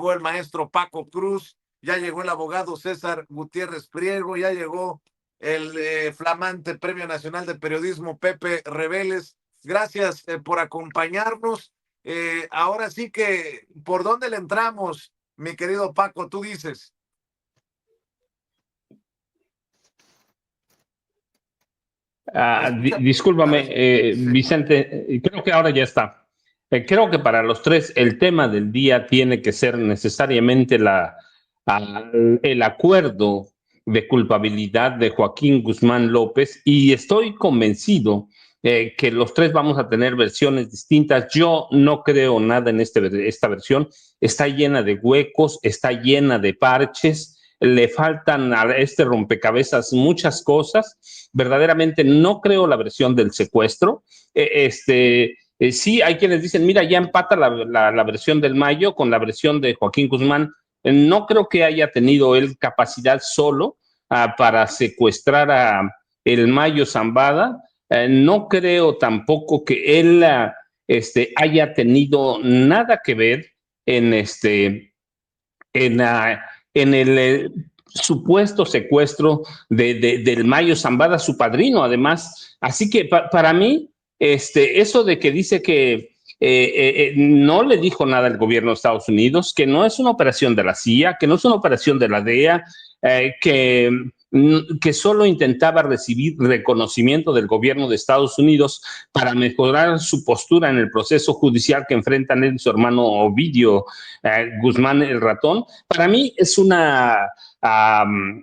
llegó el maestro Paco Cruz, ya llegó el abogado César Gutiérrez Priego, ya llegó el flamante Premio Nacional de Periodismo Pepe Reveles. Gracias por acompañarnos. Ahora sí que, ¿por dónde le entramos, mi querido Paco? Tú dices. Discúlpame, Sí. Vicente, creo que ahora ya está. Creo que para los tres el tema del día tiene que ser necesariamente el acuerdo de culpabilidad de Joaquín Guzmán López, y estoy convencido que los tres vamos a tener versiones distintas. Yo no creo nada en esta versión. Está llena de huecos, está llena de parches, le faltan a este rompecabezas muchas cosas. Verdaderamente no creo la versión del secuestro. Sí, hay quienes dicen, mira, ya empata la versión del Mayo con la versión de Joaquín Guzmán. No creo que haya tenido él capacidad solo para secuestrar a el Mayo Zambada. No creo tampoco que él haya tenido nada que ver en en, uh, en el supuesto secuestro del Mayo Zambada, su padrino, además. Así que para mí, eso de que dice que no le dijo nada al gobierno de Estados Unidos, que no es una operación de la CIA, que no es una operación de la DEA, que solo intentaba recibir reconocimiento del gobierno de Estados Unidos para mejorar su postura en el proceso judicial que enfrentan él y su hermano Ovidio Guzmán el Ratón. Para mí es una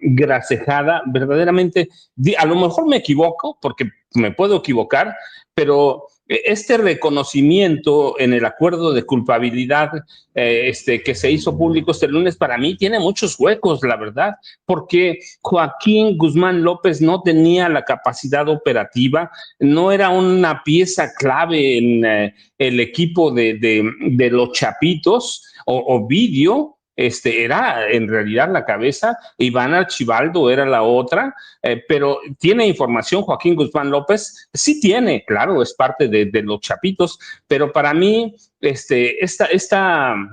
grasejada, verdaderamente. A lo mejor me equivoco, porque me puedo equivocar, pero este reconocimiento en el acuerdo de culpabilidad que se hizo público este lunes, para mí tiene muchos huecos, la verdad, porque Joaquín Guzmán López no tenía la capacidad operativa, no era una pieza clave en el equipo de los Chapitos. Ovidio era en realidad la cabeza, Iván Archibaldo era la otra, pero ¿tiene información Joaquín Guzmán López? Sí tiene, claro, es parte de los Chapitos, pero para mí esta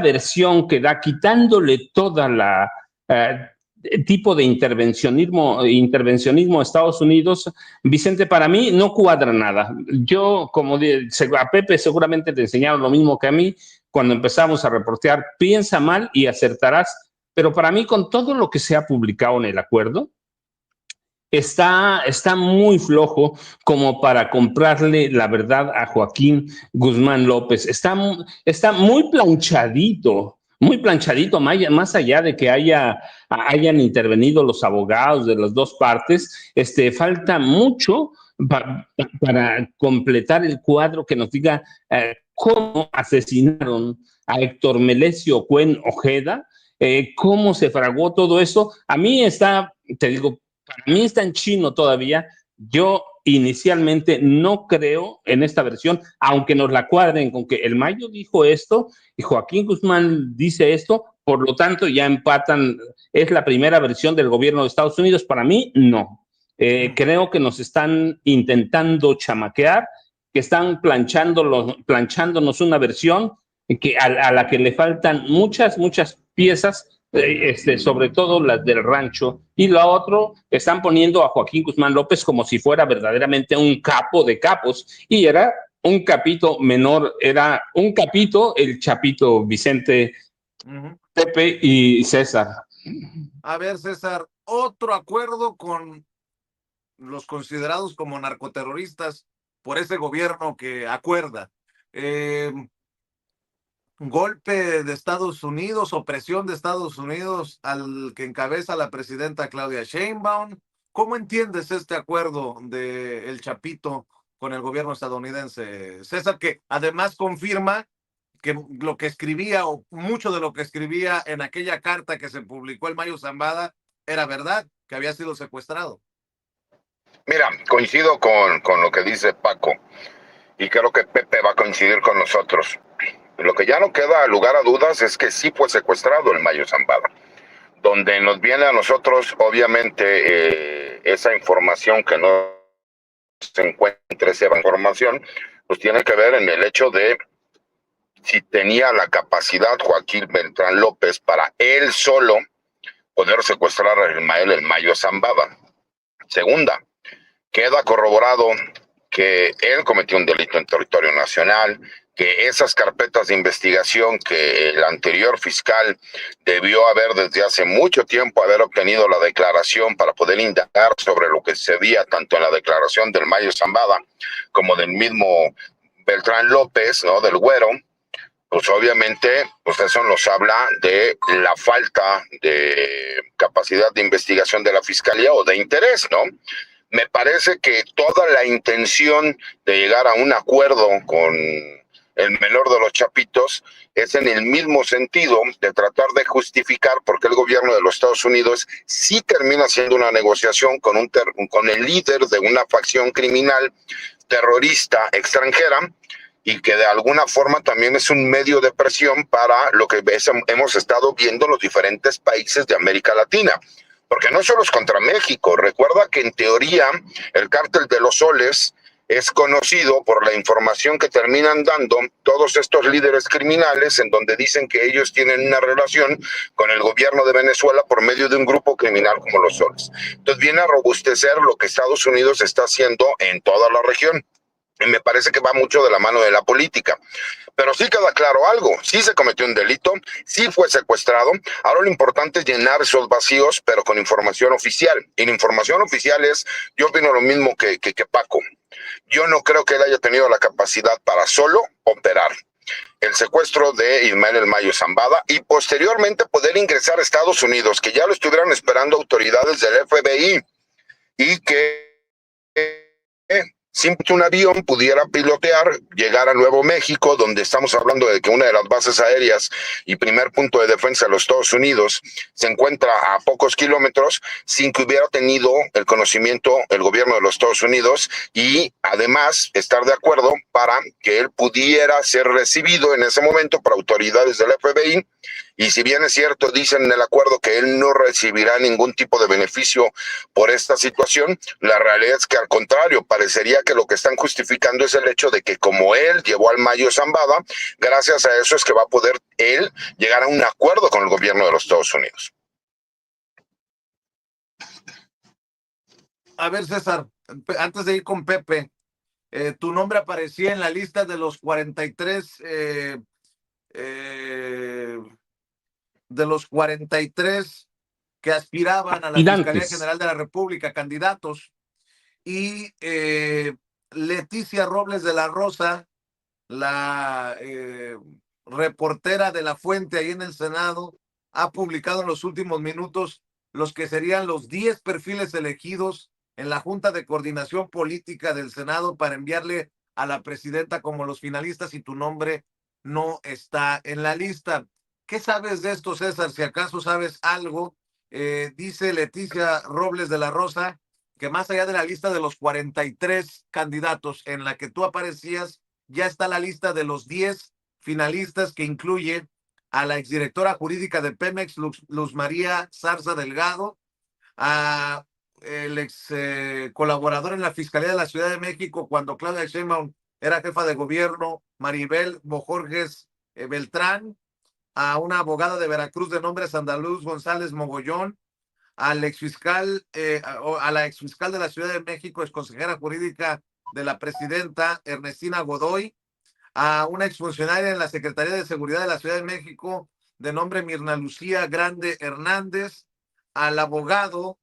versión que da, quitándole toda la tipo de intervencionismo a Estados Unidos, Vicente, para mí no cuadra nada. Yo, a Pepe seguramente te enseñaron lo mismo que a mí cuando empezamos a reportear, piensa mal y acertarás, pero para mí con todo lo que se ha publicado en el acuerdo, está muy flojo como para comprarle la verdad a Joaquín Guzmán López. Está muy planchadito, más allá de que hayan intervenido los abogados de las dos partes. Falta mucho para completar el cuadro que nos diga cómo asesinaron a Héctor Melesio Cuen Ojeda, cómo se fragó todo eso. A mí te digo, para mí está en chino todavía. Yo inicialmente no creo en esta versión, aunque nos la cuadren con que el Mayo dijo esto y Joaquín Guzmán dice esto, por lo tanto ya empatan, es la primera versión del gobierno de Estados Unidos. Para mí, no. Creo que nos están intentando chamaquear, que están planchándonos una versión a la que le faltan muchas piezas, sobre todo las del rancho, y lo otro, están poniendo a Joaquín Guzmán López como si fuera verdaderamente un capo de capos, y era un capito menor, era un capito, el Chapito, Vicente, Pepe y César. A ver, César, otro acuerdo con los considerados como narcoterroristas por ese gobierno que acuerda. Golpe de Estados Unidos, opresión de Estados Unidos al que encabeza la presidenta Claudia Sheinbaum. ¿Cómo entiendes este acuerdo de El Chapito con el gobierno estadounidense, César, que además confirma que lo que escribía o mucho de lo que escribía en aquella carta que se publicó el Mayo Zambada era verdad, que había sido secuestrado? Mira, coincido con lo que dice Paco y creo que Pepe va a coincidir con nosotros. Lo que ya no queda lugar a dudas es que sí fue secuestrado el Mayo Zambada. Donde nos viene a nosotros, obviamente, esa información que no se encuentra, esa información, pues tiene que ver en el hecho de si tenía la capacidad Joaquín Beltrán López para él solo poder secuestrar a Ismael El Mayo Zambada. Segunda, queda corroborado que él cometió un delito en territorio nacional, que esas carpetas de investigación que el anterior fiscal debió haber desde hace mucho tiempo haber obtenido la declaración para poder indagar sobre lo que se veía tanto en la declaración del Mayo Zambada como del mismo Beltrán López, ¿no? Del Güero, pues obviamente, pues eso nos habla de la falta de capacidad de investigación de la fiscalía o de interés, ¿no? Me parece que toda la intención de llegar a un acuerdo con el menor de los chapitos es en el mismo sentido de tratar de justificar por qué el gobierno de los Estados Unidos sí termina haciendo una negociación con el líder de una facción criminal terrorista extranjera, y que de alguna forma también es un medio de presión para lo que hemos estado viendo en los diferentes países de América Latina. Porque no solo es contra México. Recuerda que en teoría el cártel de los soles es conocido por la información que terminan dando todos estos líderes criminales, en donde dicen que ellos tienen una relación con el gobierno de Venezuela por medio de un grupo criminal como los soles. Entonces viene a robustecer lo que Estados Unidos está haciendo en toda la región. Y me parece que va mucho de la mano de la política. Pero sí queda claro algo, sí se cometió un delito, sí fue secuestrado. Ahora lo importante es llenar esos vacíos, pero con información oficial. Y la información oficial es, yo opino lo mismo que Paco. Yo no creo que él haya tenido la capacidad para solo operar el secuestro de Ismael El Mayo Zambada y posteriormente poder ingresar a Estados Unidos, que ya lo estuvieran esperando autoridades del FBI y que simplemente un avión pudiera pilotear, llegar a Nuevo México, donde estamos hablando de que una de las bases aéreas y primer punto de defensa de los Estados Unidos se encuentra a pocos kilómetros, sin que hubiera tenido el conocimiento el gobierno de los Estados Unidos y además estar de acuerdo para que él pudiera ser recibido en ese momento por autoridades del FBI. Y si bien es cierto, dicen en el acuerdo que él no recibirá ningún tipo de beneficio por esta situación, la realidad es que al contrario, parecería que lo que están justificando es el hecho de que como él llevó al Mayo Zambada, gracias a eso es que va a poder él llegar a un acuerdo con el gobierno de los Estados Unidos. A ver, César, antes de ir con Pepe, tu nombre aparecía en la lista de los 43 de los 43 que aspiraban a la Fiscalía General de la República, candidatos, y Leticia Robles de la Rosa, la reportera de La Fuente ahí en el Senado, ha publicado en los últimos minutos los que serían los 10 perfiles elegidos en la Junta de Coordinación Política del Senado para enviarle a la presidenta como los finalistas, y tu nombre no está en la lista. ¿Qué sabes de esto, César? Si acaso sabes algo. Dice Leticia Robles de la Rosa que más allá de la lista de los 43 candidatos en la que tú aparecías, ya está la lista de los 10 finalistas, que incluye a la exdirectora jurídica de Pemex, Luz María Zarza Delgado, a el ex colaborador en la Fiscalía de la Ciudad de México cuando Claudia Sheinbaum era jefa de gobierno, Maribel Bojorges Beltrán, a una abogada de Veracruz de nombre Sandaluz González Mogollón, al exfiscal, a la exfiscal de la Ciudad de México, exconsejera jurídica de la presidenta Ernestina Godoy, a una exfuncionaria en la Secretaría de Seguridad de la Ciudad de México de nombre Mirna Lucía Grande Hernández, al abogado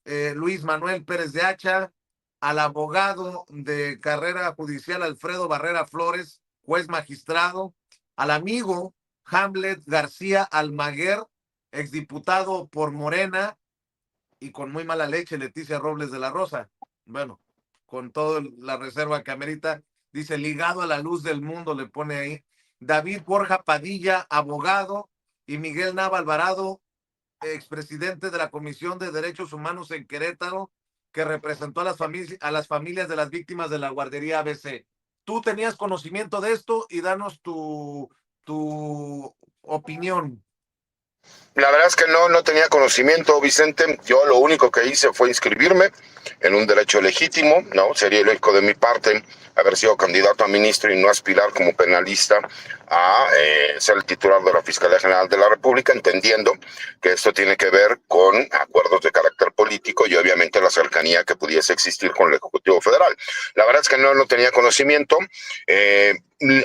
Luis Manuel Pérez de Hacha, al abogado de carrera judicial Alfredo Barrera Flores, juez magistrado, al amigo Hamlet García Almaguer, exdiputado por Morena, y con muy mala leche Leticia Robles de la Rosa. Bueno, con toda la reserva que amerita, dice ligado a la luz del mundo, le pone ahí. David Borja Padilla, abogado, y Miguel Nava Alvarado, expresidente de la Comisión de Derechos Humanos en Querétaro, que representó a las familias de las víctimas de la guardería ABC. Tú tenías conocimiento de esto y danos tu opinión. La verdad es que no tenía conocimiento, Vicente. Yo lo único que hice fue inscribirme en un derecho legítimo, ¿no? Sería ilógico de mi parte haber sido candidato a ministro y no aspirar como penalista a ser el titular de la Fiscalía General de la República, entendiendo que esto tiene que ver con acuerdos de carácter político y obviamente la cercanía que pudiese existir con el Ejecutivo Federal. La verdad es que no tenía conocimiento.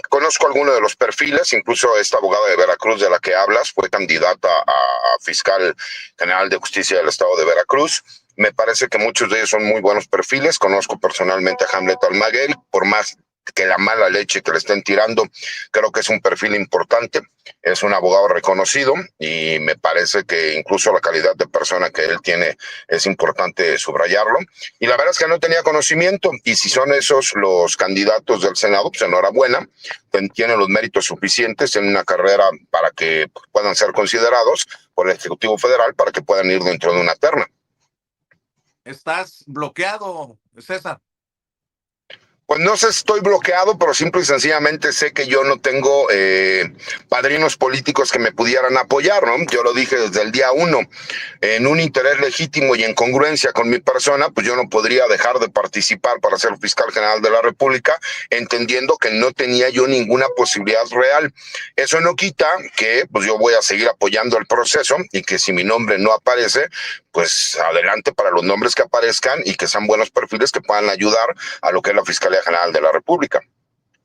Conozco algunos de los perfiles, incluso esta abogada de Veracruz de la que hablas fue candidata a fiscal general de justicia del estado de Veracruz. Me parece que muchos de ellos son muy buenos perfiles. Conozco personalmente a Hamlet Almaguer, por más que la mala leche que le estén tirando, creo que es un perfil importante, es un abogado reconocido y me parece que incluso la calidad de persona que él tiene es importante subrayarlo. Y la verdad es que no tenía conocimiento, y si son esos los candidatos del Senado, pues enhorabuena, tienen los méritos suficientes en una carrera para que puedan ser considerados por el Ejecutivo Federal para que puedan ir dentro de una terna. ¿Estás bloqueado, César? Pues no sé si estoy bloqueado, pero simple y sencillamente sé que yo no tengo padrinos políticos que me pudieran apoyar, ¿no? Yo lo dije desde el día 1, en un interés legítimo y en congruencia con mi persona, pues yo no podría dejar de participar para ser fiscal general de la República, entendiendo que no tenía yo ninguna posibilidad real. Eso no quita que pues yo voy a seguir apoyando el proceso y que si mi nombre no aparece, pues adelante para los nombres que aparezcan y que sean buenos perfiles que puedan ayudar a lo que es la Fiscalía General de la República.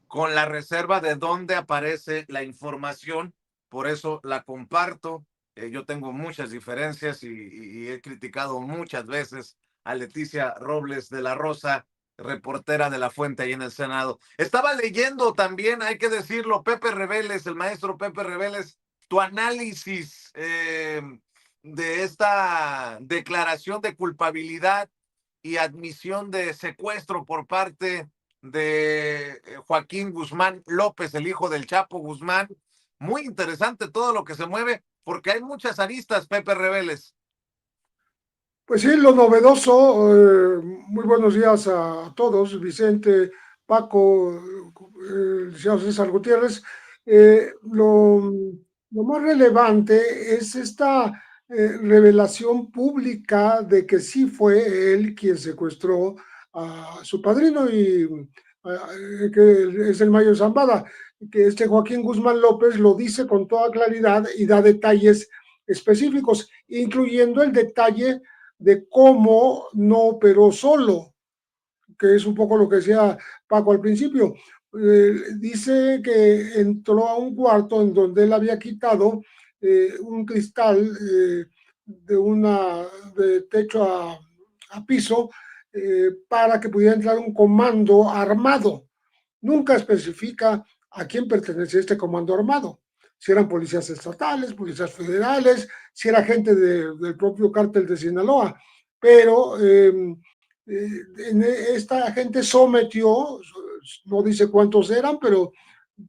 Con la reserva de dónde aparece la información, por eso la comparto. Yo tengo muchas diferencias y he criticado muchas veces a Leticia Robles de la Rosa, reportera de La Fuente ahí en el Senado. Estaba leyendo también, hay que decirlo, Pepe Reveles, el maestro Pepe Reveles, tu análisis de esta declaración de culpabilidad y admisión de secuestro por parte de Joaquín Guzmán López, el hijo del Chapo Guzmán. Muy interesante todo lo que se mueve, porque hay muchas aristas, Pepe Reveles. Pues sí, lo novedoso, muy buenos días a todos, Vicente, Paco, licenciado César Gutiérrez. Lo más relevante es esta revelación pública de que sí fue él quien secuestró a su padrino y que es el Mayo Zambada, que este Joaquín Guzmán López lo dice con toda claridad y da detalles específicos, incluyendo el detalle de cómo no operó solo, que es un poco lo que decía Paco al principio. Dice que entró a un cuarto en donde él había quitado un cristal de techo a piso para que pudiera entrar un comando armado. Nunca especifica a quién pertenecía este comando armado, si eran policías estatales, policías federales, si era gente del propio cártel de Sinaloa, pero esta gente sometió, no dice cuántos eran, pero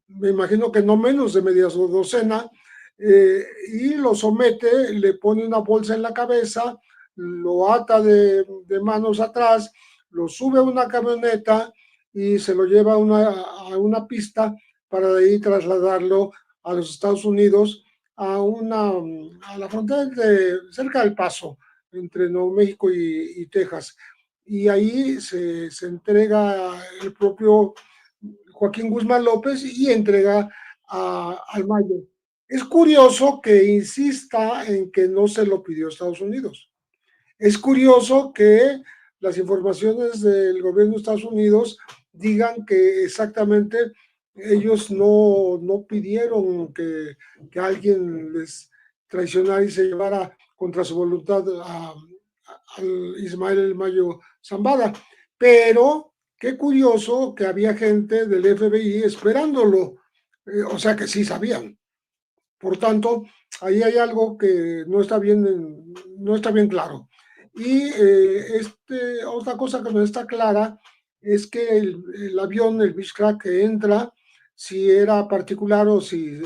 me imagino que no menos de media docena, y lo somete, le pone una bolsa en la cabeza, lo ata de manos atrás, lo sube a una camioneta y se lo lleva a una pista para de ahí trasladarlo a los Estados Unidos, a la frontera cerca del Paso, entre Nuevo México y Texas. Y ahí se entrega el propio Joaquín Guzmán López y entrega al Mayo. Es curioso que insista en que no se lo pidió Estados Unidos. Es curioso que las informaciones del gobierno de Estados Unidos digan que exactamente ellos no pidieron que alguien les traicionara y se llevara contra su voluntad al Ismael El Mayo Zambada. Pero qué curioso que había gente del FBI esperándolo, o sea que sí sabían. Por tanto, ahí hay algo que no está bien claro. Y otra cosa que no está clara es que el avión, el Beechcraft que entra, si era particular o si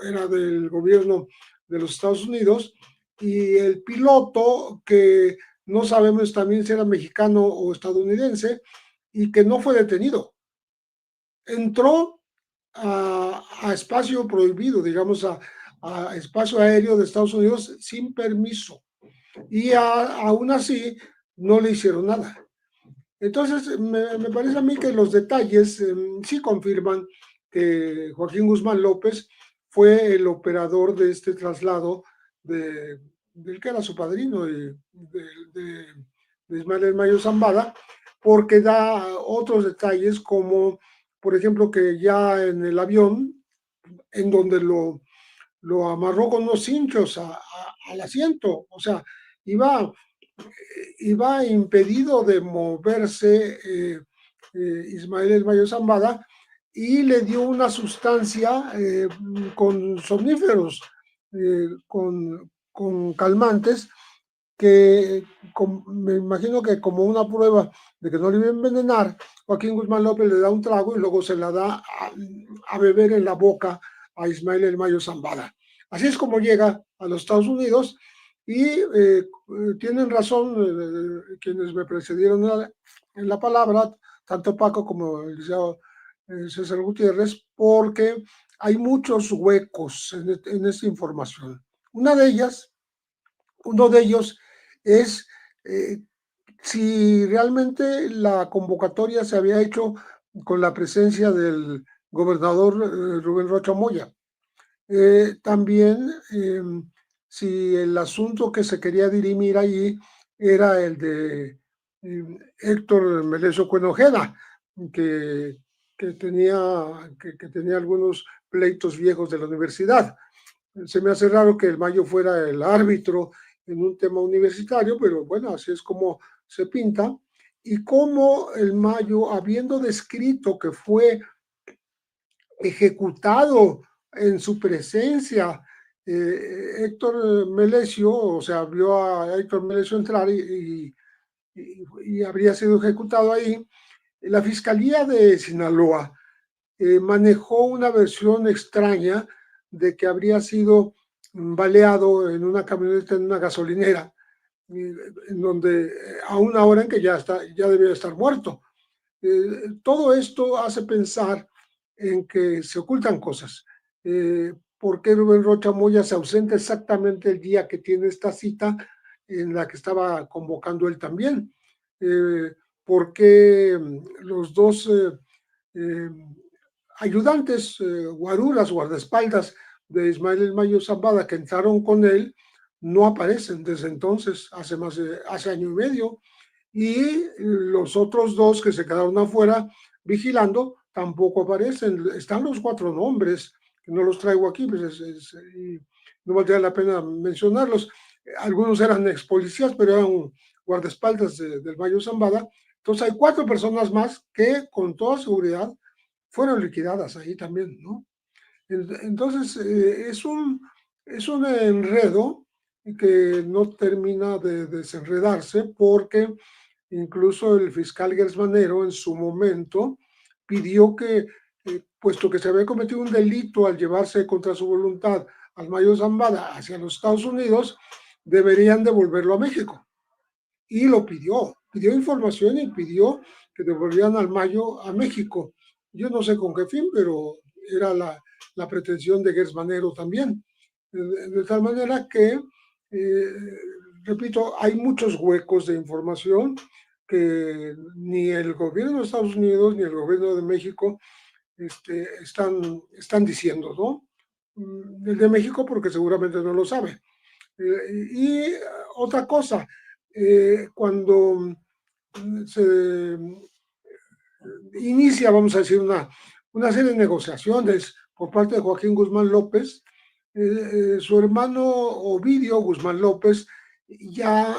era del gobierno de los Estados Unidos, y el piloto, que no sabemos también si era mexicano o estadounidense, y que no fue detenido. Entró a espacio prohibido, digamos, a a espacio aéreo de Estados Unidos sin permiso. Y aún así no le hicieron nada. Entonces, me parece a mí que los detalles sí confirman que Joaquín Guzmán López fue el operador de este traslado del que era su padrino, de Ismael El Mayo Zambada, porque da otros detalles como, por ejemplo, que ya en el avión, en donde lo amarró con unos cinchos al asiento, o sea, iba impedido de moverse Ismael El Mayo Zambada, y le dio una sustancia con somníferos, con calmantes, que me imagino que como una prueba de que no le iba a envenenar, Joaquín Guzmán López le da un trago y luego se la da a beber en la boca a Ismael El Mayo Zambada. Así es como llega a los Estados Unidos. Y tienen razón quienes me precedieron en la palabra, tanto Paco como el licenciado César Gutiérrez, porque hay muchos huecos en esta información. Uno de ellos es si realmente la convocatoria se había hecho con la presencia del gobernador Rubén Rocha Moya. También si el asunto que se quería dirimir allí era el de Héctor Melesio Cuenojeda, que tenía algunos pleitos viejos de la universidad. Se me hace raro que el Mayo fuera el árbitro en un tema universitario, pero bueno, así es como se pinta. Y como el Mayo, habiendo descrito que fue ejecutado en su presencia Héctor Melesio, o sea, vio a Héctor Melesio entrar y habría sido ejecutado ahí, la Fiscalía de Sinaloa manejó una versión extraña de que habría sido baleado en una camioneta en una gasolinera, en donde a una hora en que ya debía estar muerto. Todo esto hace pensar en que se ocultan cosas. ¿Por qué Rubén Rocha Moya se ausenta exactamente el día que tiene esta cita en la que estaba convocando él también? ¿Por qué los dos ayudantes, guaruras, guardaespaldas de Ismael El Mayo Zambada que entraron con él no aparecen desde entonces, hace año y medio? Y los otros dos que se quedaron afuera vigilando tampoco aparecen. Están los 4 nombres, que no los traigo aquí, pues y no valdría la pena mencionarlos. Algunos eran ex policías, pero eran guardaespaldas del Mayo Zambada. Entonces hay 4 personas más que con toda seguridad fueron liquidadas ahí también, ¿no? Entonces es un enredo que no termina de desenredarse, porque incluso el fiscal Gersmanero en su momento pidió que, puesto que se había cometido un delito al llevarse contra su voluntad al Mayo Zambada hacia los Estados Unidos, deberían devolverlo a México. Y lo pidió información y pidió que devolvieran al Mayo a México. Yo no sé con qué fin, pero era la pretensión de Gersmanero también. De tal manera que, repito, hay muchos huecos de información que ni el gobierno de Estados Unidos ni el gobierno de México están diciendo, ¿no? El de México porque seguramente no lo sabe. Y otra cosa, cuando se inicia, vamos a decir, una serie de negociaciones por parte de Joaquín Guzmán López, su hermano Ovidio Guzmán López ya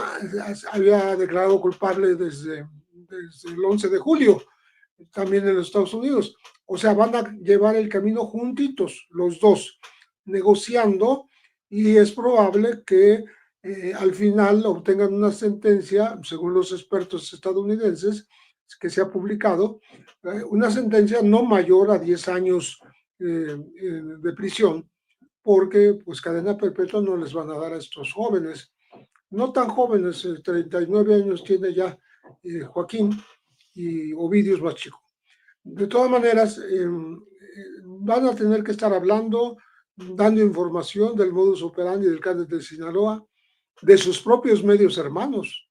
había declarado culpable desde el 11 de julio, también en los Estados Unidos. O sea, van a llevar el camino juntitos, los dos, negociando, y es probable que al final obtengan una sentencia, según los expertos estadounidenses, que se ha publicado, una sentencia no mayor a 10 años de prisión, porque pues cadena perpetua no les van a dar a estos jóvenes, no tan jóvenes, 39 años tiene ya Joaquín, y Ovidio es más chico. De todas maneras, van a tener que estar hablando dando información del modus operandi del cártel de Sinaloa, de sus propios medios hermanos,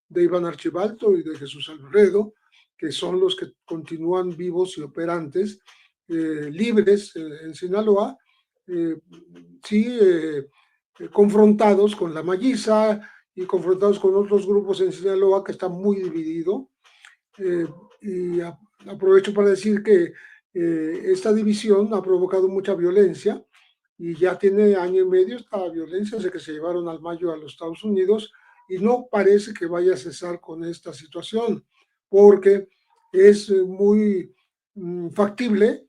de Iván Archibaldo y de Jesús Alfredo, que son los que continúan vivos y operantes, libres en Sinaloa, sí, confrontados con la Malliza y confrontados con otros grupos en Sinaloa que está muy dividido. Y aprovecho para decir que esta división ha provocado mucha violencia y ya tiene año y medio esta violencia desde que se llevaron al Mayo a los Estados Unidos y no parece que vaya a cesar con esta situación, porque es muy factible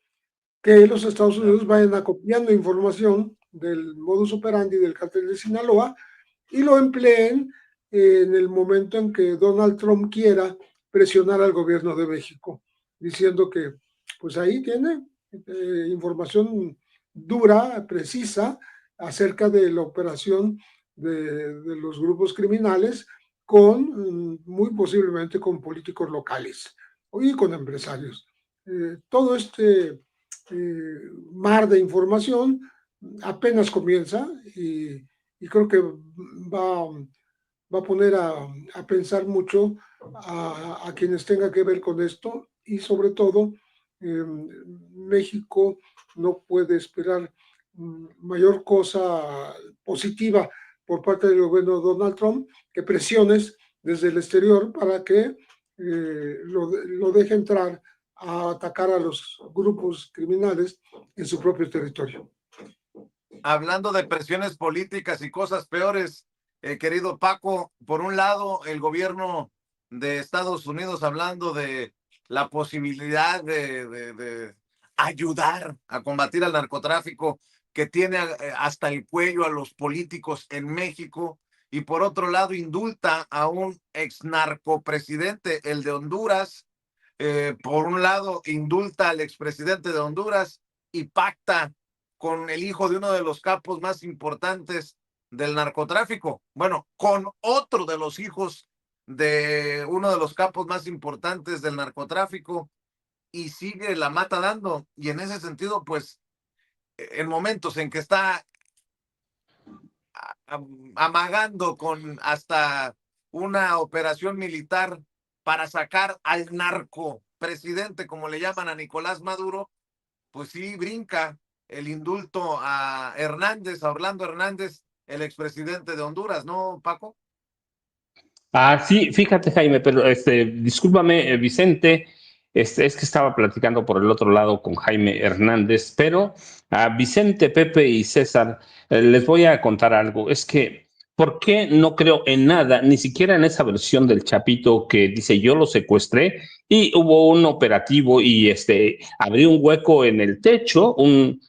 que los Estados Unidos vayan acopiando información del modus operandi del cártel de Sinaloa y lo empleen en el momento en que Donald Trump quiera presionar al gobierno de México, diciendo que pues ahí tiene información dura, precisa, acerca de la operación de los grupos criminales con, muy posiblemente con políticos locales y con empresarios. Todo este mar de información apenas comienza y creo que va a poner a pensar mucho a quienes tengan que ver con esto y sobre todo México no puede esperar mayor cosa positiva por parte del gobierno de Donald Trump que presiones desde el exterior para que lo deje entrar a atacar a los grupos criminales en su propio territorio. Hablando de presiones políticas y cosas peores, querido Paco, por un lado, el gobierno de Estados Unidos hablando de la posibilidad de ayudar a combatir al narcotráfico que tiene hasta el cuello a los políticos en México, y por otro lado indulta a un ex narcopresidente, el de Honduras. Por un lado indulta al expresidente de Honduras y pacta con el hijo de uno de los capos más importantes del narcotráfico. Bueno, con otro de los hijos de uno de los capos más importantes del narcotráfico, y sigue la mata dando. Y en ese sentido, pues, en momentos en que está amagando con hasta una operación militar para sacar al narco presidente, como le llaman a Nicolás Maduro, pues sí brinca el indulto a Hernández, a Orlando Hernández, el expresidente de Honduras, ¿no, Paco? Sí, fíjate, Jaime, pero discúlpame, Vicente, es que estaba platicando por el otro lado con Jaime Hernández, pero a Vicente, Pepe y César, les voy a contar algo. Es que, ¿por qué no creo en nada, ni siquiera en esa versión del Chapito que dice yo lo secuestré y hubo un operativo y abrí un hueco en el techo, un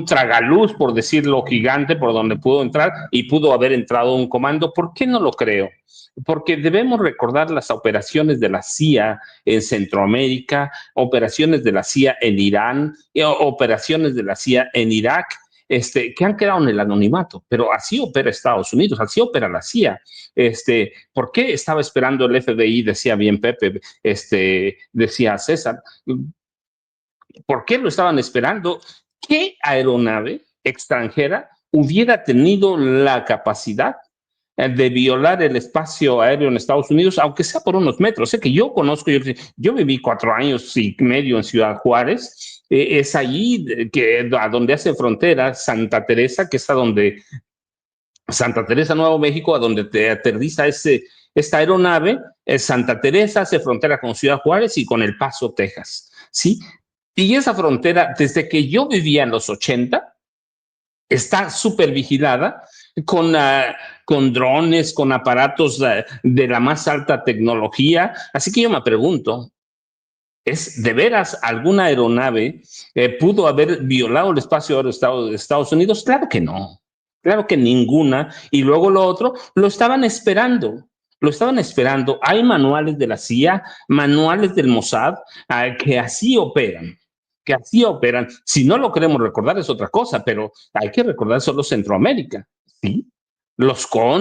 tragaluz, por decirlo, gigante, por donde pudo entrar y pudo haber entrado un comando? ¿Por qué no lo creo? Porque debemos recordar las operaciones de la CIA en Centroamérica, operaciones de la CIA en Irán, operaciones de la CIA en Irak, que han quedado en el anonimato, pero así opera Estados Unidos, así opera la CIA. ¿Por qué estaba esperando el FBI? Decía bien Pepe, decía César. ¿Por qué lo estaban esperando? ¿Qué aeronave extranjera hubiera tenido la capacidad de violar el espacio aéreo en Estados Unidos, aunque sea por unos metros? Sé que yo conozco, yo viví 4 años y medio en Ciudad Juárez, es allí a donde hace frontera Santa Teresa, que es a donde Santa Teresa, Nuevo México, a donde te aterriza esta aeronave. Santa Teresa hace frontera con Ciudad Juárez y con El Paso, Texas, ¿sí? Y esa frontera, desde que yo vivía en los 80, está súper vigilada con drones, con aparatos de la más alta tecnología. Así que yo me pregunto, ¿es de veras alguna aeronave pudo haber violado el espacio aéreo de Estados Unidos? Claro que no, claro que ninguna. Y luego lo otro, lo estaban esperando. Lo estaban esperando. Hay manuales de la CIA, manuales del Mossad, que así operan. Si no lo queremos recordar es otra cosa, pero hay que recordar solo Centroamérica, ¿sí?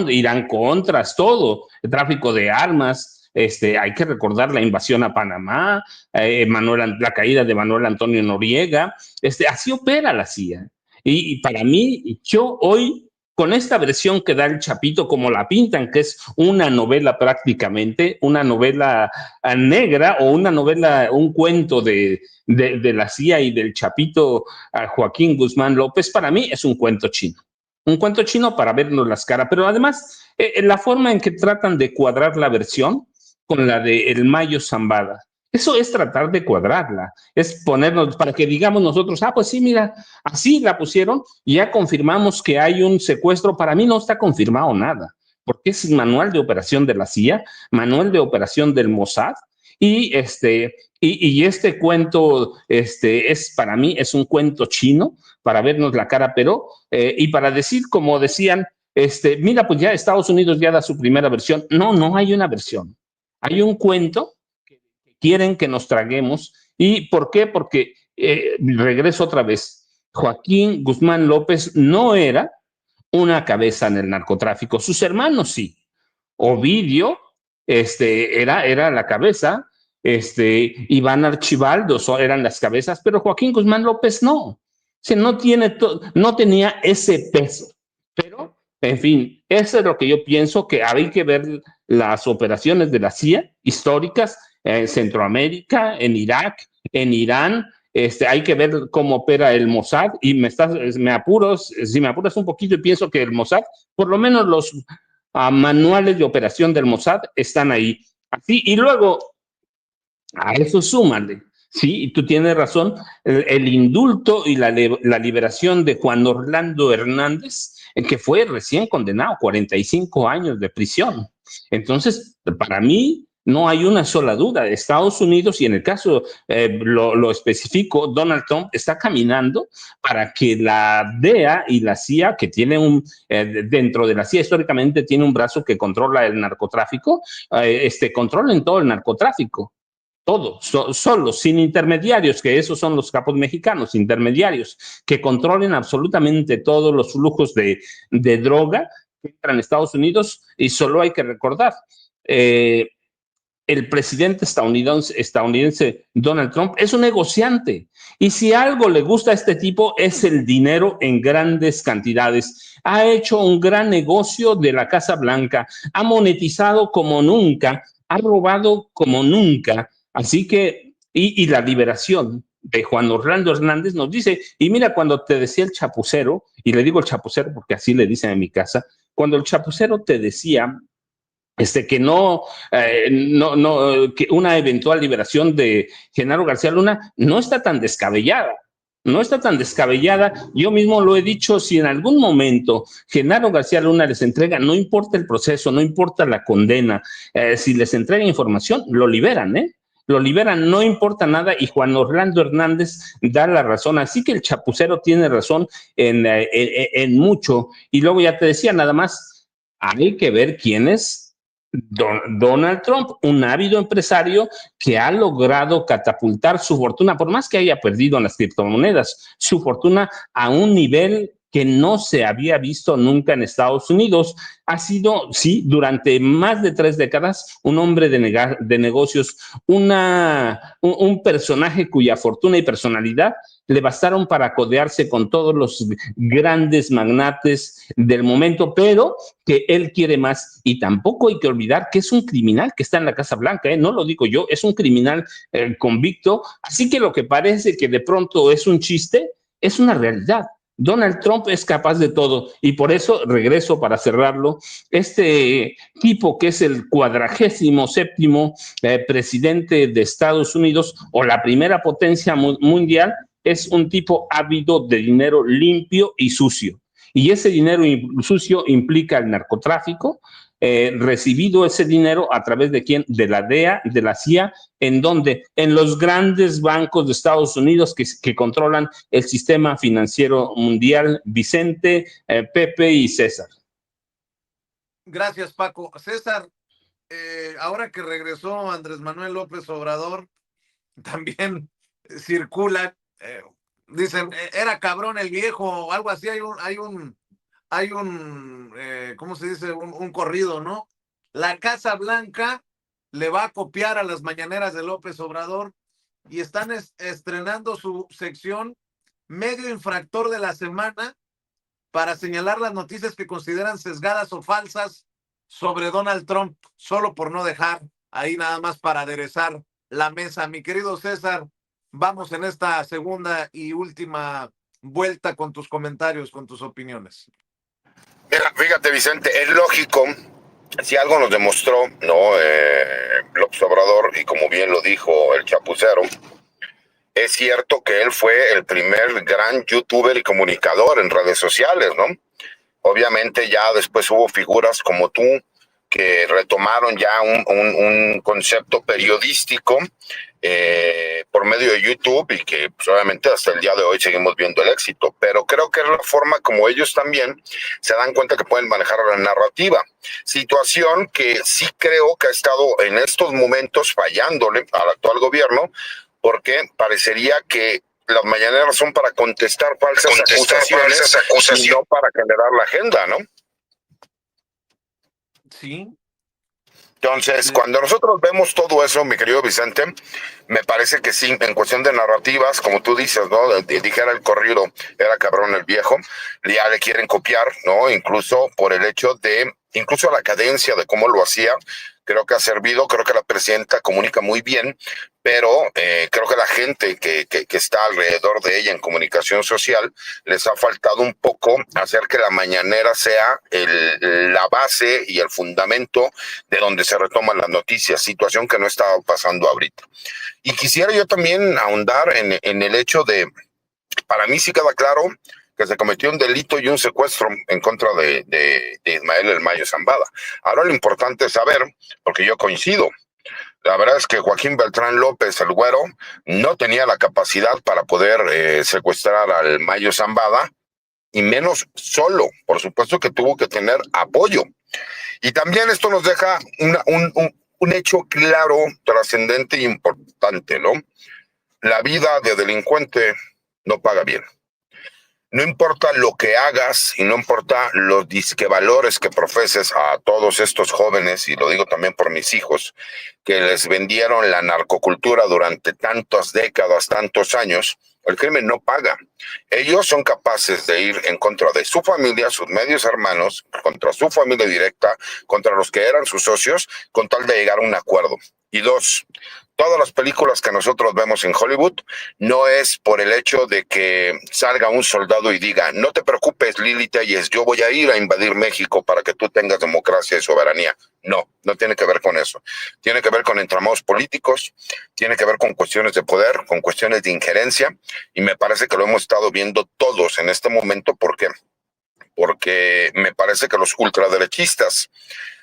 Irán contras, todo, el tráfico de armas, hay que recordar la invasión a Panamá, la caída de Manuel Antonio Noriega. Así opera la CIA. Y para mí, yo hoy, con esta versión que da el Chapito, como la pintan, que es una novela prácticamente, una novela negra o una novela, un cuento de la CIA y del Chapito Joaquín Guzmán López, para mí es un cuento chino. Un cuento chino para vernos las caras, pero además la forma en que tratan de cuadrar la versión con la de El Mayo Zambada. Eso es tratar de cuadrarla, es ponernos para que digamos nosotros, pues sí, mira, así la pusieron y ya confirmamos que hay un secuestro. Para mí no está confirmado nada, porque es manual de operación de la CIA, manual de operación del Mossad, y este cuento es para mí es un cuento chino para vernos la cara, pero y para decir, como decían, mira, pues ya Estados Unidos ya da su primera versión. No, no hay una versión. Hay un cuento que quieren que nos traguemos. ¿Y por qué? Porque, regreso otra vez, Joaquín Guzmán López no era una cabeza en el narcotráfico. Sus hermanos sí. Ovidio era la cabeza, Iván Archibaldo eran las cabezas, pero Joaquín Guzmán López no. O sea, no tenía ese peso. Pero, en fin, eso es lo que yo pienso, que hay que ver las operaciones de la CIA históricas en Centroamérica, en Irak, en Irán. Hay que ver cómo opera el Mossad, y si me apuras un poquito, y pienso que el Mossad, por lo menos los manuales de operación del Mossad están ahí. Así, y luego a eso súmale, sí, y tú tienes razón, el indulto y la liberación de Juan Orlando Hernández, que fue recién condenado, 45 años de prisión. Entonces, para mí, no hay una sola duda. Estados Unidos, y en el caso lo especifico, Donald Trump está caminando para que la DEA y la CIA, que tiene dentro de la CIA históricamente tiene un brazo que controla el narcotráfico, controlen todo el narcotráfico. Todo, solo, sin intermediarios, que esos son los capos mexicanos, intermediarios, que controlen absolutamente todos los flujos de droga que entran a Estados Unidos. Y solo hay que recordar, el presidente estadounidense Donald Trump es un negociante, y si algo le gusta a este tipo es el dinero en grandes cantidades. Ha hecho un gran negocio de la Casa Blanca, ha monetizado como nunca, ha robado como nunca. Así que, y la liberación de Juan Orlando Hernández nos dice, y mira, cuando te decía el chapucero, y le digo el chapucero porque así le dicen en mi casa, cuando el chapucero te decía que una eventual liberación de Genaro García Luna no está tan descabellada. No está tan descabellada. Yo mismo lo he dicho, si en algún momento Genaro García Luna les entrega, no importa el proceso, no importa la condena, si les entrega información, lo liberan, Lo liberan, no importa nada, y Juan Orlando Hernández da la razón. Así que el chapucero tiene razón en mucho. Y luego ya te decía, nada más, hay que ver quién es Donald Trump, un ávido empresario que ha logrado catapultar su fortuna, por más que haya perdido en las criptomonedas, su fortuna a un nivel que no se había visto nunca en Estados Unidos. Ha sido, sí, durante más de 3 décadas, un hombre de negocios, un personaje cuya fortuna y personalidad le bastaron para codearse con todos los grandes magnates del momento, pero que él quiere más. Y tampoco hay que olvidar que es un criminal que está en la Casa Blanca, no lo digo yo, es un criminal convicto. Así que lo que parece que de pronto es un chiste, es una realidad. Donald Trump es capaz de todo, y por eso, regreso para cerrarlo, este tipo que es el 47º presidente de Estados Unidos, o la primera potencia mundial, es un tipo ávido de dinero limpio y sucio. Y ese dinero sucio implica el narcotráfico, recibido ese dinero a través de quién, de la DEA, de la CIA, en donde, en los grandes bancos de Estados Unidos que controlan el sistema financiero mundial. Vicente, Pepe y César. Gracias, Paco. César, ahora que regresó Andrés Manuel López Obrador, también circula, dicen, era cabrón el viejo, o algo así. Hay un ¿cómo se dice? Un corrido, ¿no? La Casa Blanca le va a copiar a las mañaneras de López Obrador y están estrenando su sección Medio Infractor de la Semana para señalar las noticias que consideran sesgadas o falsas sobre Donald Trump, solo por no dejar ahí nada más para aderezar la mesa. Mi querido César, vamos en esta segunda y última vuelta con tus comentarios, con tus opiniones. Mira, fíjate, Vicente, es lógico, si algo nos demostró, ¿no? López Obrador, y como bien lo dijo el Chapucero, es cierto que él fue el primer gran youtuber y comunicador en redes sociales, ¿no? Obviamente ya después hubo figuras como tú que retomaron ya un concepto periodístico por medio de YouTube y que pues, obviamente hasta el día de hoy seguimos viendo el éxito, pero creo que es la forma como ellos también se dan cuenta que pueden manejar la narrativa, situación que sí creo que ha estado en estos momentos fallándole al actual gobierno, porque parecería que las mañaneras son para contestar falsas acusaciones y no para generar la agenda, ¿no? Sí. Entonces, cuando nosotros vemos todo eso, mi querido Vicente, me parece que sí, en cuestión de narrativas, como tú dices, ¿no? Dijera el corrido, era cabrón el viejo, ya le quieren copiar, ¿no? Incluso por el hecho de, incluso la cadencia de cómo lo hacía, creo que ha servido, creo que la presidenta comunica muy bien, pero creo que la gente que está alrededor de ella en comunicación social les ha faltado un poco hacer que la mañanera sea la base y el fundamento de donde se retoman las noticias, situación que no estaba pasando ahorita. Y quisiera yo también ahondar en el hecho de, para mí sí queda claro que se cometió un delito y un secuestro en contra de Ismael El Mayo Zambada. Ahora lo importante es saber, porque yo coincido, la verdad es que Joaquín Beltrán López, el güero, no tenía la capacidad para poder secuestrar al Mayo Zambada, y menos solo. Por supuesto que tuvo que tener apoyo. Y también esto nos deja un hecho claro, trascendente e importante, ¿no? La vida de delincuente no paga bien. No importa lo que hagas y no importa los disquevalores que profeses a todos estos jóvenes, y lo digo también por mis hijos, que les vendieron la narcocultura durante tantas décadas, tantos años, el crimen no paga. Ellos son capaces de ir en contra de su familia, sus medios hermanos, contra su familia directa, contra los que eran sus socios, con tal de llegar a un acuerdo. Y dos, todas las películas que nosotros vemos en Hollywood no es por el hecho de que salga un soldado y diga, no te preocupes, Lili Telles, yo voy a ir a invadir México para que tú tengas democracia y soberanía. No, no tiene que ver con eso. Tiene que ver con entramados políticos, tiene que ver con cuestiones de poder, con cuestiones de injerencia, y me parece que lo hemos estado viendo todos en este momento. ¿Por qué? Porque me parece que los ultraderechistas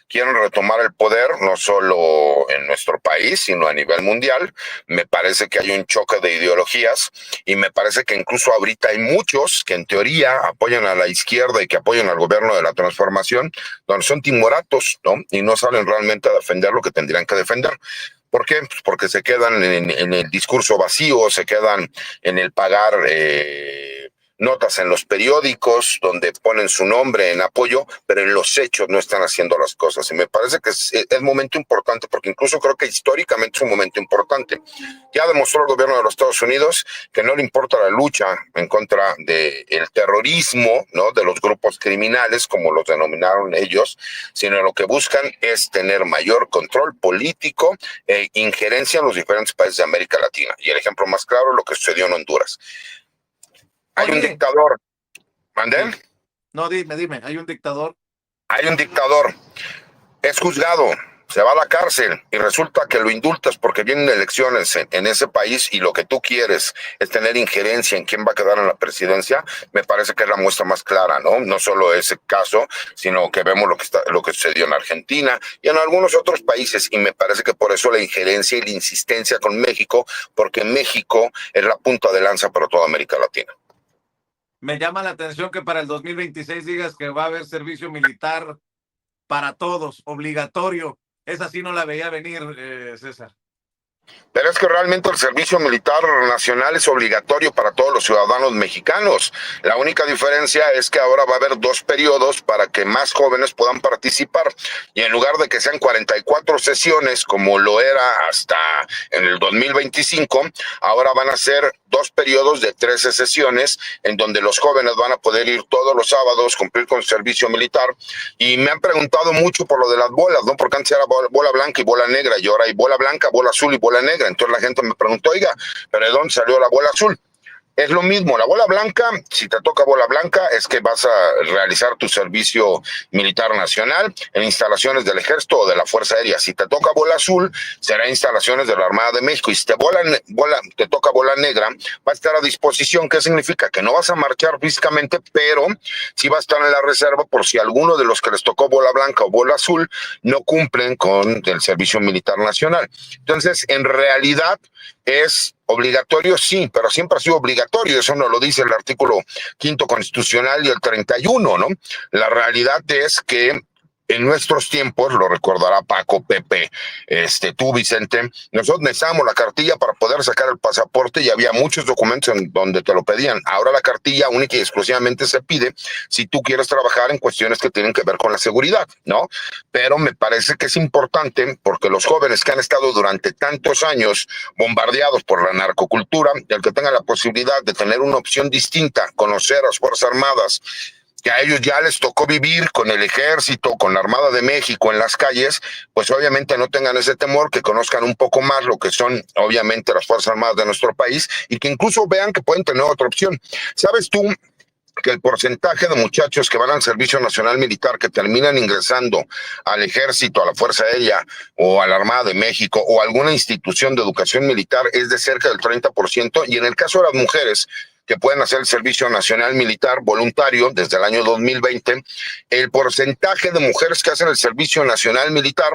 quieren retomar el poder, no solo en nuestro país, sino a nivel mundial. Me parece que hay un choque de ideologías y me parece que incluso ahorita hay muchos que en teoría apoyan a la izquierda y que apoyan al gobierno de la transformación, donde son timoratos, ¿no? Y no salen realmente a defender lo que tendrían que defender. ¿Por qué? Pues porque se quedan en el discurso vacío, se quedan en el pagar notas en los periódicos donde ponen su nombre en apoyo, pero en los hechos no están haciendo las cosas. Y me parece que es momento importante, porque incluso creo que históricamente es un momento importante. Ya demostró el gobierno de los Estados Unidos que no le importa la lucha en contra del terrorismo, ¿no? De los grupos criminales, como los denominaron ellos, sino lo que buscan es tener mayor control político e injerencia en los diferentes países de América Latina. Y el ejemplo más claro es lo que sucedió en Honduras. Hay un dictador. ¿Mandé? No, dime, hay un dictador. Hay un dictador. Es juzgado, se va a la cárcel y resulta que lo indultas porque vienen elecciones en ese país y lo que tú quieres es tener injerencia en quién va a quedar en la presidencia. Me parece que es la muestra más clara, ¿no? No solo ese caso, sino que vemos lo que sucedió en Argentina y en algunos otros países, y me parece que por eso la injerencia y la insistencia con México, porque México es la punta de lanza para toda América Latina. Me llama la atención que para el 2026 digas que va a haber servicio militar para todos, obligatorio. Esa sí no la veía venir, César. Pero es que realmente el servicio militar nacional es obligatorio para todos los ciudadanos mexicanos. La única diferencia es que ahora va a haber 2 periodos para que más jóvenes puedan participar. Y en lugar de que sean 44 sesiones, como lo era hasta en el 2025, ahora van a ser 2 periodos de 13 sesiones, en donde los jóvenes van a poder ir todos los sábados, cumplir con el servicio militar. Y me han preguntado mucho por lo de las bolas, ¿no? Porque antes era bola blanca y bola negra, y ahora hay bola blanca, bola azul y bola negra. Entonces la gente me preguntó, oiga, ¿pero de dónde salió la bola azul? Es lo mismo, la bola blanca, si te toca bola blanca, es que vas a realizar tu servicio militar nacional en instalaciones del Ejército o de la Fuerza Aérea. Si te toca bola azul, será instalaciones de la Armada de México. Y si te toca bola negra, va a estar a disposición. ¿Qué significa? Que no vas a marchar físicamente, pero sí va a estar en la reserva por si alguno de los que les tocó bola blanca o bola azul no cumplen con el servicio militar nacional. Entonces, en realidad es obligatorio, sí, pero siempre ha sido obligatorio. Eso nos lo dice el artículo 5º constitucional y el 31, ¿no? La realidad es que en nuestros tiempos, lo recordará Paco, Pepe, tú, Vicente, nosotros necesitábamos la cartilla para poder sacar el pasaporte y había muchos documentos en donde te lo pedían. Ahora la cartilla única y exclusivamente se pide si tú quieres trabajar en cuestiones que tienen que ver con la seguridad, ¿no? Pero me parece que es importante porque los jóvenes que han estado durante tantos años bombardeados por la narcocultura, el que tengan la posibilidad de tener una opción distinta, conocer a las Fuerzas Armadas, que a ellos ya les tocó vivir con el Ejército, con la Armada de México en las calles, pues obviamente no tengan ese temor, que conozcan un poco más lo que son obviamente las Fuerzas Armadas de nuestro país y que incluso vean que pueden tener otra opción. ¿Sabes tú que el porcentaje de muchachos que van al Servicio Nacional Militar, que terminan ingresando al Ejército, a la Fuerza Aérea o a la Armada de México o a alguna institución de educación militar es de cerca del 30%? Y en el caso de las mujeres que pueden hacer el Servicio Nacional Militar voluntario desde el año 2020, el porcentaje de mujeres que hacen el Servicio Nacional Militar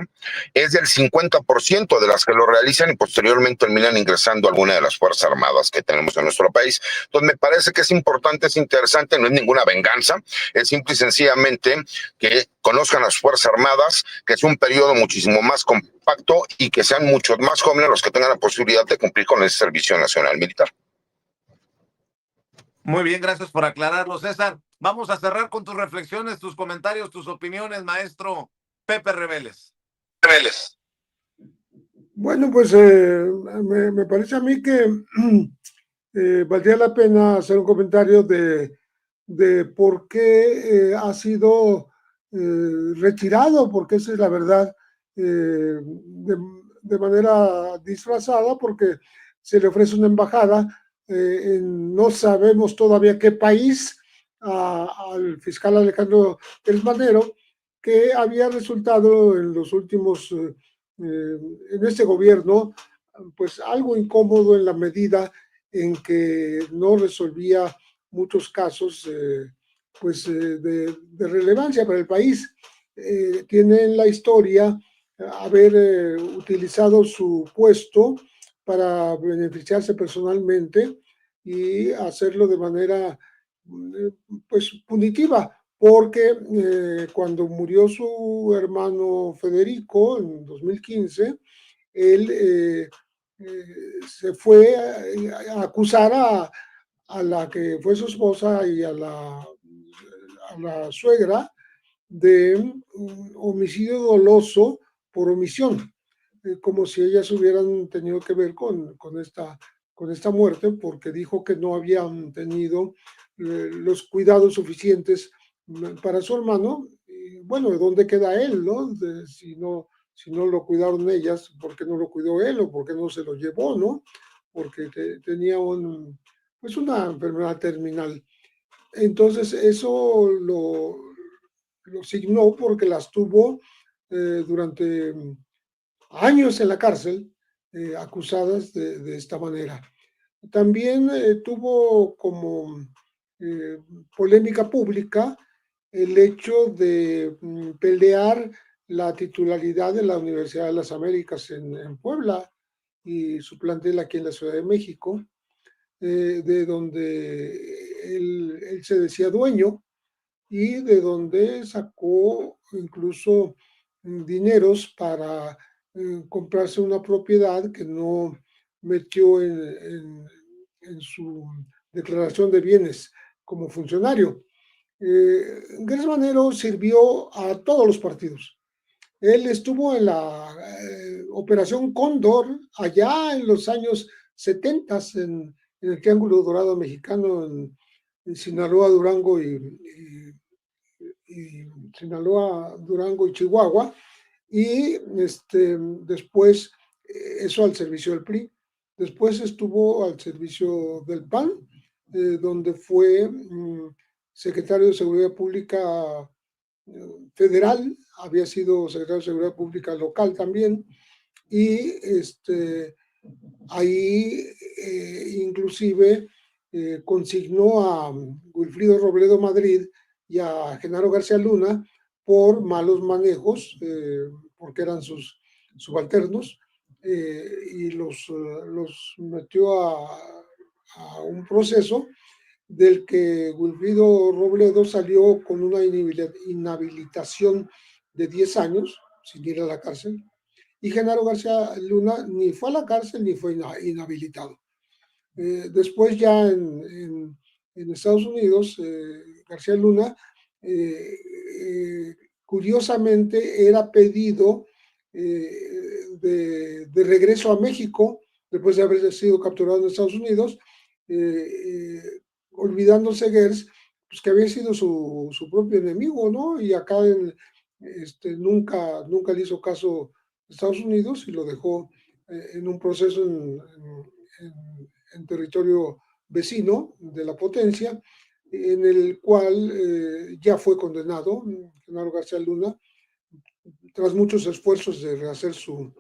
es del 50% de las que lo realizan y posteriormente terminan ingresando a alguna de las Fuerzas Armadas que tenemos en nuestro país. Entonces me parece que es importante, es interesante, no es ninguna venganza, es simple y sencillamente que conozcan las Fuerzas Armadas, que es un periodo muchísimo más compacto y que sean muchos más jóvenes los que tengan la posibilidad de cumplir con el Servicio Nacional Militar. Muy bien, gracias por aclararlo, César. Vamos a cerrar con tus reflexiones, tus comentarios, tus opiniones, maestro Pepe Reveles. Bueno, pues me parece a mí que valdría la pena hacer un comentario de por qué ha sido retirado, porque esa es la verdad, de manera disfrazada, porque se le ofrece una embajada no sabemos todavía qué país, al fiscal Alejandro Pérez Manero, que había resultado en los últimos, en este gobierno, pues algo incómodo en la medida en que no resolvía muchos casos pues, de relevancia para el país. Tiene en la historia haber utilizado su puesto para beneficiarse personalmente y hacerlo de manera pues punitiva, porque cuando murió su hermano Federico en 2015, él se fue a acusar a la que fue su esposa y a la suegra de homicidio doloso por omisión, como si ellas hubieran tenido que ver con esta muerte, porque dijo que no habían tenido los cuidados suficientes para su hermano. Y bueno, ¿de dónde queda él, no? Si no lo cuidaron ellas, ¿por qué no lo cuidó él o por qué no se lo llevó, no? Porque tenía pues una enfermedad terminal. Entonces eso lo signó porque las tuvo durante años en la cárcel, acusadas de esta manera. También tuvo como polémica pública el hecho de pelear la titularidad de la Universidad de las Américas en Puebla y su plantel aquí en la Ciudad de México, de donde él se decía dueño y de donde sacó incluso dineros para comprarse una propiedad que no metió en su declaración de bienes como funcionario. Gers Manero sirvió a todos los partidos. Él estuvo en la Operación Cóndor allá en los años 70 en el Triángulo Dorado Mexicano, en Sinaloa, Durango y Sinaloa, Durango y Chihuahua, y después eso al servicio del PRI. Después estuvo al servicio del PAN, donde fue secretario de Seguridad Pública federal, había sido secretario de Seguridad Pública local también, y ahí inclusive consignó a Wilfrido Robledo Madrid y a Genaro García Luna por malos manejos, porque eran sus subalternos, y los metió a un proceso del que Wilfrido Robledo salió con una inhabilitación de 10 años, sin ir a la cárcel, y Genaro García Luna ni fue a la cárcel ni fue inhabilitado. Después ya en Estados Unidos, García Luna, curiosamente, era pedido de regreso a México, después de haber sido capturado en Estados Unidos, olvidándose Gers, pues que había sido su propio enemigo, ¿no? Y acá nunca le hizo caso a Estados Unidos y lo dejó en un proceso en territorio vecino de la potencia, en el cual ya fue condenado Genaro García Luna, tras muchos esfuerzos de rehacer su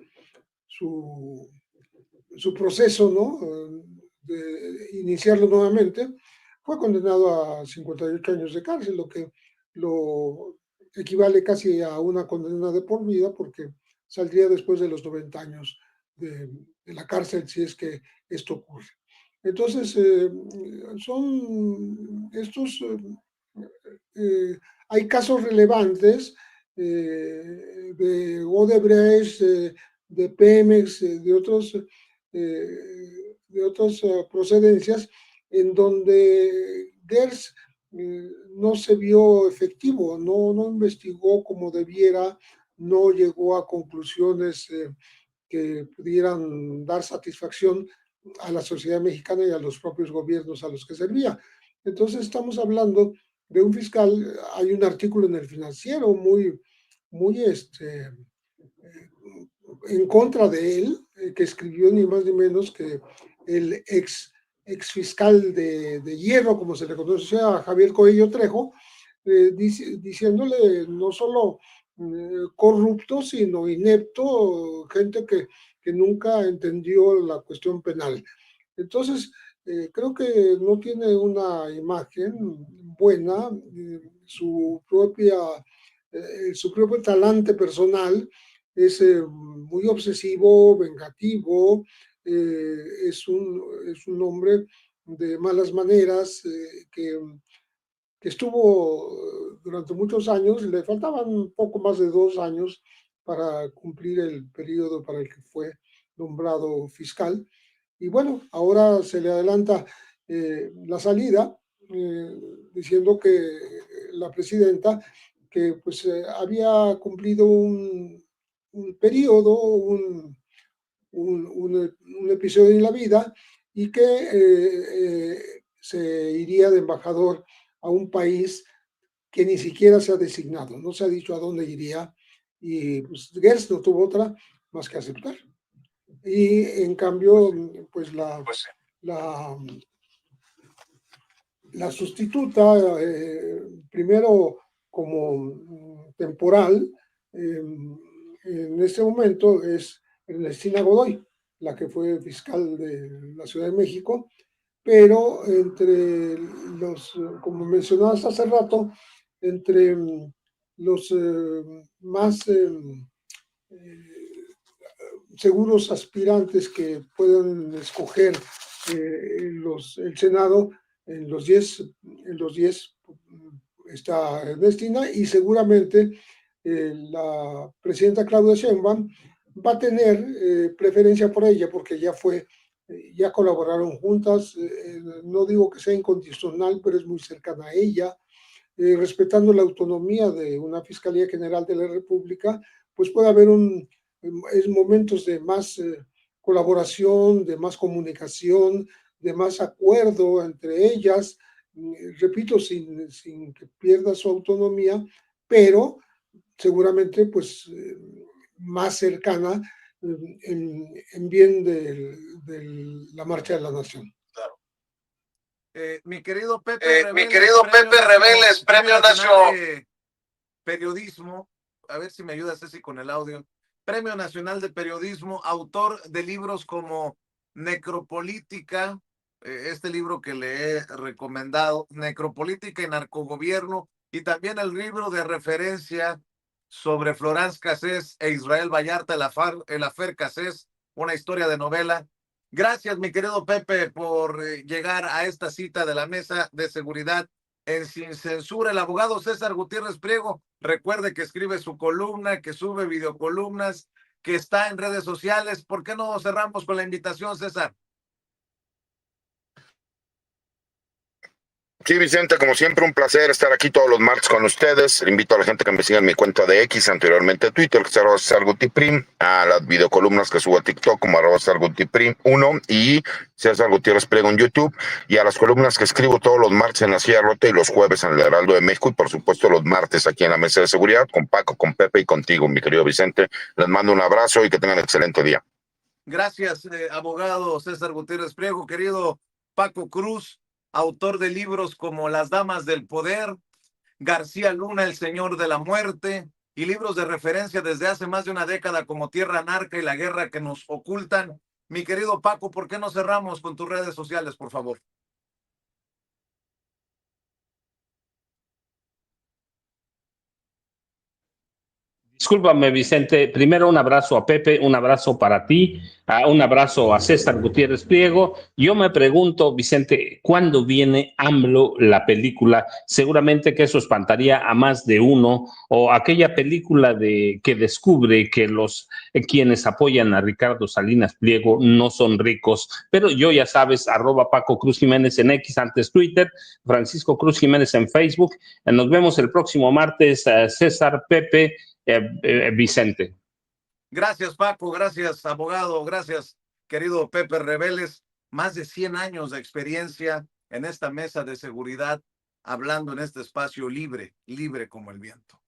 proceso, ¿no? De iniciarlo nuevamente, fue condenado a 58 años de cárcel, lo que lo equivale casi a una condena de por vida, porque saldría después de los 90 años de la cárcel si es que esto ocurre. Entonces, son estos, hay casos relevantes de Odebrecht, de Pemex, de otras procedencias, en donde Gers no se vio efectivo, no investigó como debiera, no llegó a conclusiones que pudieran dar satisfacción a la sociedad mexicana y a los propios gobiernos a los que servía. Entonces estamos hablando de un fiscal, hay un artículo en El Financiero muy en contra de él, que escribió ni más ni menos que el ex fiscal de Hierro, como se le conoce a Javier Coello Trejo, diciéndole no solo corrupto, sino inepto, gente que nunca entendió la cuestión penal. Entonces, creo que no tiene una imagen buena, su propio talante personal es muy obsesivo, vengativo, es un hombre de malas maneras que estuvo durante muchos años, le faltaban un poco más de 2 años para cumplir el periodo para el que fue nombrado fiscal. Y bueno, ahora se le adelanta la salida, diciendo que la presidenta que pues había cumplido un periodo, un episodio en la vida y que se iría de embajador a un país que ni siquiera se ha designado, no se ha dicho a dónde iría, y pues Gers no tuvo otra más que aceptar. Y en cambio, pues la sustituta, primero como temporal, en este momento es Ernestina Godoy, la que fue fiscal de la Ciudad de México, pero entre los, como mencionabas hace rato, entre los más seguros aspirantes que pueden escoger el Senado, en los 10 está Ernestina, y seguramente la presidenta Claudia Sheinbaum va a tener preferencia por ella porque ya colaboraron juntas, no digo que sea incondicional, pero es muy cercana a ella, respetando la autonomía de una Fiscalía General de la República, pues puede haber momentos de más colaboración, de más comunicación, de más acuerdo entre ellas, repito, sin que pierda su autonomía, pero seguramente pues más cercana en bien de la marcha de la nación. Claro. Mi querido Pepe Reveles, Premio Nacional de Periodismo, a ver si me ayudas, Ceci, con el audio. Premio Nacional de Periodismo, autor de libros como Necropolítica, este libro que le he recomendado, Necropolítica y Narcogobierno, y también el libro de referencia sobre Florence Cassés e Israel Vallarta, el Afer Cassés, una historia de novela. Gracias, mi querido Pepe, por llegar a esta cita de la Mesa de Seguridad en Sin Censura. El abogado César Gutiérrez Priego, recuerde que escribe su columna, que sube videocolumnas, que está en redes sociales. ¿Por qué no cerramos con la invitación, César? Sí, Vicente, como siempre, un placer estar aquí todos los martes con ustedes. Invito a la gente que me siga en mi cuenta de X, anteriormente Twitter, que es @CesarGutiPrim, a las videocolumnas que subo a TikTok como @CesarGutiPrim1 y César Gutiérrez Priego en YouTube, y a las columnas que escribo todos los martes en La Silla Rota y los jueves en el Heraldo de México, y por supuesto los martes aquí en la Mesa de Seguridad con Paco, con Pepe y contigo, mi querido Vicente. Les mando un abrazo y que tengan excelente día. Gracias, abogado César Gutiérrez Priego. Querido Paco Cruz, autor de libros como Las Damas del Poder, García Luna, El Señor de la Muerte, y libros de referencia desde hace más de una década como Tierra Narca y La Guerra que nos ocultan. Mi querido Paco, ¿por qué no cerramos con tus redes sociales, por favor? Discúlpame, Vicente. Primero, un abrazo a Pepe, un abrazo para ti, un abrazo a César Gutiérrez Priego. Yo me pregunto, Vicente, ¿cuándo viene AMLO la película? Seguramente que eso espantaría a más de uno, o aquella película que descubre que los quienes apoyan a Ricardo Salinas Pliego no son ricos. Pero yo, ya sabes, @Paco Cruz Jiménez en X, antes Twitter, Francisco Cruz Jiménez en Facebook. Nos vemos el próximo martes, César, Pepe, Vicente. Gracias, Paco. Gracias, abogado. Gracias, querido Pepe Reveles. Más de 100 años de experiencia en esta mesa de seguridad, hablando en este espacio libre, libre como el viento.